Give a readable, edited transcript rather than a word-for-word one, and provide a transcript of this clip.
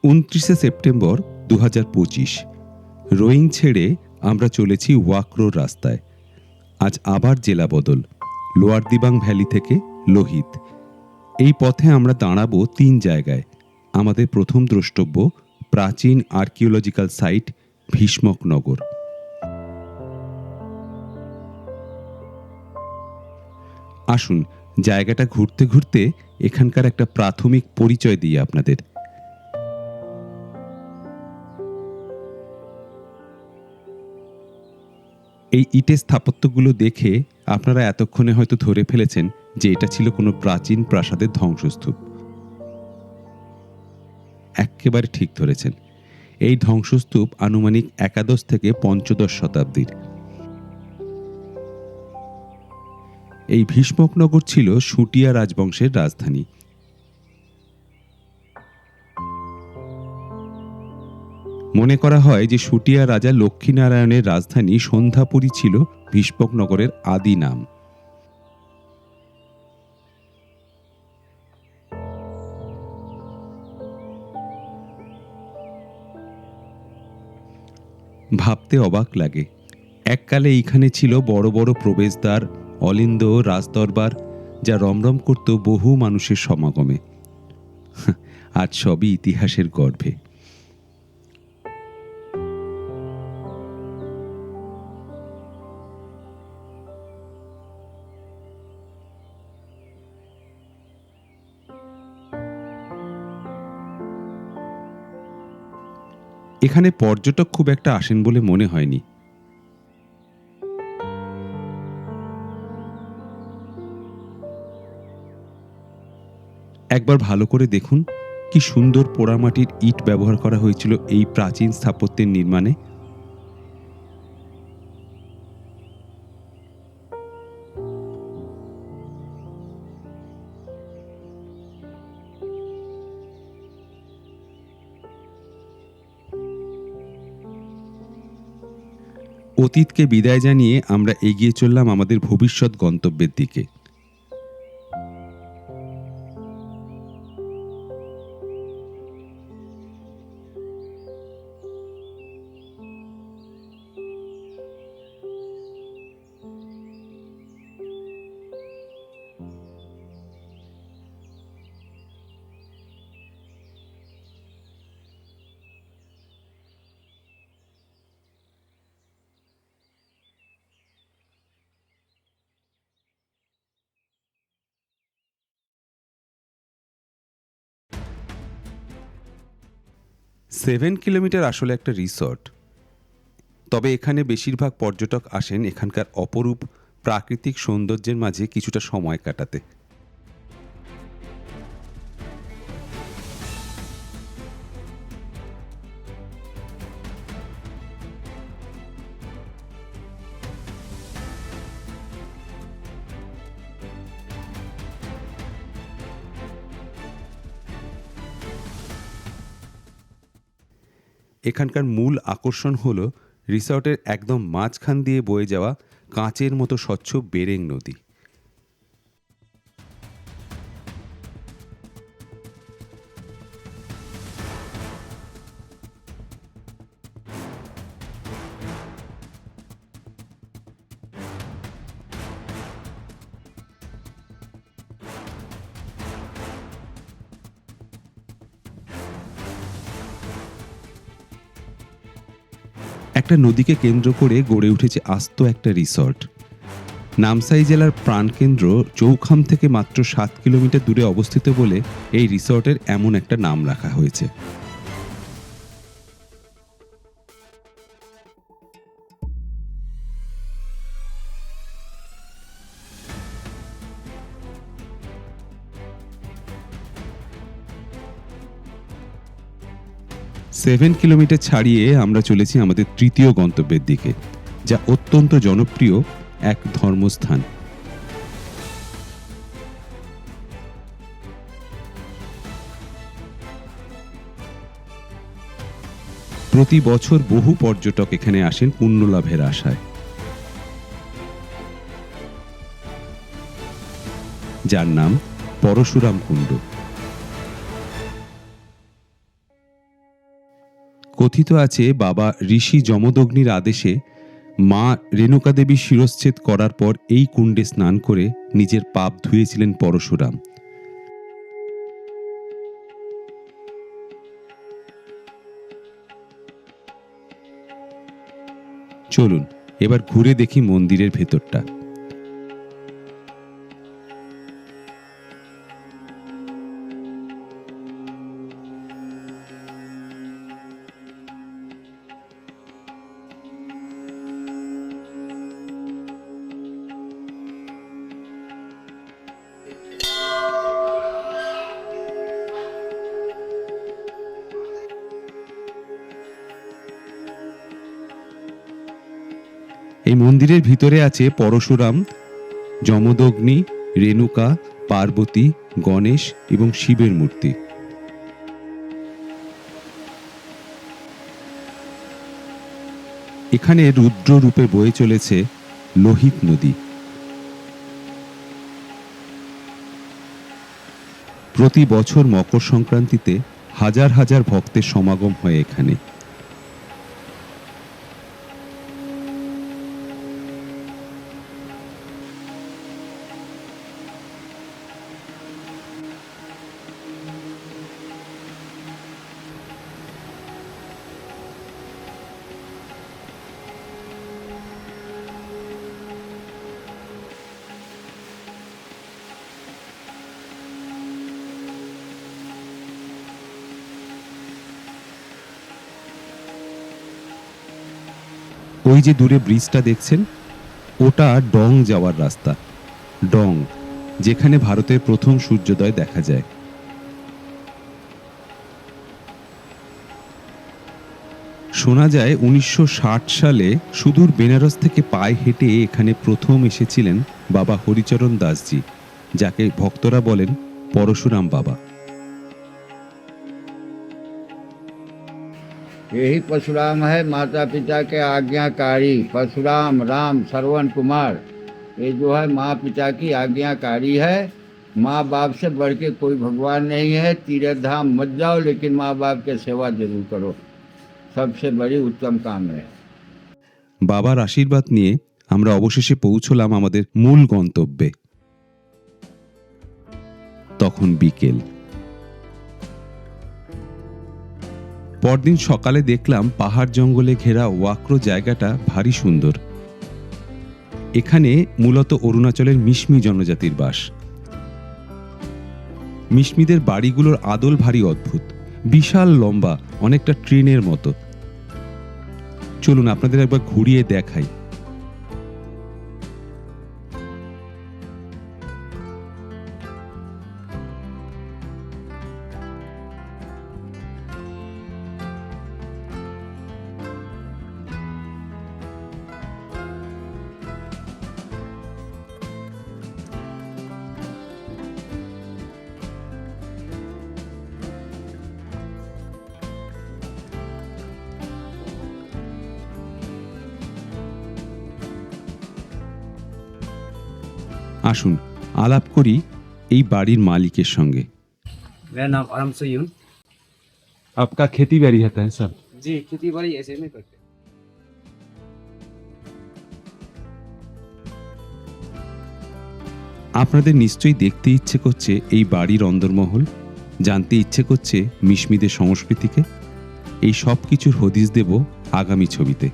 29শে September 2025। Rowing ছেড়ে আমরা চলেছি ওয়াকরোর রাস্তায়। আজ আবার জেলা বদল, লোয়ার দিবাং ভ্যালি থেকে লোহিত। এই পথে আমরা দাঁড়াবো 3 জায়গায়। আমাদের প্রথম দ্রষ্টব্য প্রাচীন আর্কিওলজিক্যাল সাইট ভীষ্মকনগর। আসুন জায়গাটা ঘুরতে ঘুরতে এখানকার একটা প্রাথমিক পরিচয় দিই আপনাদের। এই ইটের স্থাপত্যগুলো দেখে আপনারা এতক্ষণে হয়তো ধরে ফেলেছেন যে এটা ছিল কোনো প্রাচীন প্রাসাদের ধ্বংসস্তূপ। একেবারে ঠিক ধরেছেন। এই ধ্বংসস্তূপ আনুমানিক 11 থেকে 15 শতাব্দীর। এই ভীষ্মকনগর ছিল শুটিয়া রাজবংশের রাজধানী। মনে করা হয় যে শুটিয়া রাজা লক্ষ্মীনারায়ণের রাজধানী সন্ধ্যাপুরী ছিল ভীষ্মকনগরের আদি নাম। ভাবতে অবাক লাগে, এককালে এইখানে ছিল বড় বড় প্রবেশদ্বার, অলিন্দ, রাজদরবার, যা রমরম করত বহু মানুষের সমাগমে। আজ সবই ইতিহাসের গর্ভে। এখানে পর্যটক খুব একটা আসেন বলে মনে হয়নি। একবার ভালো করে দেখুন কি সুন্দর পোড়ামাটির ইট ব্যবহার করা হয়েছিল এই প্রাচীন স্থাপত্যের নির্মাণে। অতীতকে বিদায় জানিয়ে আমরা এগিয়ে চললাম আমাদের ভবিষ্যৎ গন্তব্যের দিকে। সেভেন কিলোমিটার আসলে একটা রিসর্ট, তবে এখানে বেশিরভাগ পর্যটক আসেন এখানকার অপরূপ প্রাকৃতিক সৌন্দর্যের মাঝে কিছুটা সময় কাটাতে। এখানকার মূল আকর্ষণ হল রিসর্টের একদম মাঝখান দিয়ে বয়ে যাওয়া কাঁচের মতো স্বচ্ছ বেরেং নদী। একটা নদীকে কেন্দ্র করে গড়ে উঠেছে আস্ত একটা রিসর্ট। নামসাই জেলার প্রাণকেন্দ্র চৌখাম থেকে মাত্র 7 কিলোমিটার দূরে অবস্থিত বলে এই রিসর্টের এমন একটা নাম রাখা হয়েছে। সেভেন কিলোমিটার ছাড়িয়ে আমরা চলেছি আমাদের তৃতীয় গন্তব্যের দিকে, যা অত্যন্ত জনপ্রিয় এক ধর্মস্থান। প্রতি বছর বহু পর্যটক এখানে আসেন পুণ্যলাভের আশায়, যার নাম পরশুরাম কুণ্ড। কথিত আছে বাবা ঋষি যমদগ্নির আদেশে মা রেণুকা দেবীর শিরশ্ছেদ করার পর এই কুণ্ডে স্নান করে নিজের পাপ ধুয়েছিলেন পরশুরাম। চলুন এবার ঘুরে দেখি মন্দিরের ভেতরটা। এই মন্দিরের ভিতরে আছে পরশুরাম, যমদগ্নি, রেণুকা, পার্বতী, গণেশ এবং শিবের মূর্তি। এখানে রুদ্র রূপে বয়ে চলেছে লোহিত নদী। প্রতি বছর মকর সংক্রান্তিতে হাজার হাজার ভক্তের সমাগম হয় এখানে। ওই যে দূরে ব্রিজটা দেখছেন, ওটা ডং যাওয়ার রাস্তা। ডং, যেখানে ভারতের প্রথম সূর্যোদয় দেখা যায়। শোনা যায় 1960 সালে সুদূর বেনারস থেকে পায়ে হেঁটে এখানে প্রথম এসেছিলেন বাবা হরিচরণ দাসজি, যাকে ভক্তরা বলেন পরশুরাম বাবা। यही परशुराम है, माता पिता के आज्ञाकारी। परशुराम राम श्रवण कुमार, ये जो है माँ पिता की आज्ञाकारी है। माँ बाप से बढ़ के कोई भगवान नहीं है। तीर्थ धाम मत जाओ, लेकिन माँ बाप के सेवा जरूर करो, सबसे बड़ी उत्तम काम है। বাবার আশীর্বাদ নিয়ে আমরা অবশেষে পৌঁছলাম আমাদের মূল গন্তব্যে। তখন বিকেল। পরদিন সকালে দেখলাম পাহাড় জঙ্গলে ঘেরা ওয়াক্র জায়গাটা ভারী সুন্দর। এখানে মূলত অরুণাচলের মিশমি জনজাতির বাস। মিশমিদের বাড়িগুলোর আদল ভারী অদ্ভুত, বিশাল লম্বা, অনেকটা ট্রেনের মতো। চলুন আপনাদের একবার ঘুরিয়ে দেখাই। আসুন আলাপ করি এই বাড়ির মালিকের সঙ্গে। मेरा नाम आराम सयून। आपका खेती बाड़ी रहता है सब? जी, खेती बाड़ी ऐसे में करते। আপনাদের নিশ্চয়ই দেখতে ইচ্ছে করছে এই বাড়ির অন্দরমহল, জানতে ইচ্ছে করছে মিশমিদের সংস্কৃতিকে। এই সব কিছুর হদিশ দেব আগামী ছবিতে।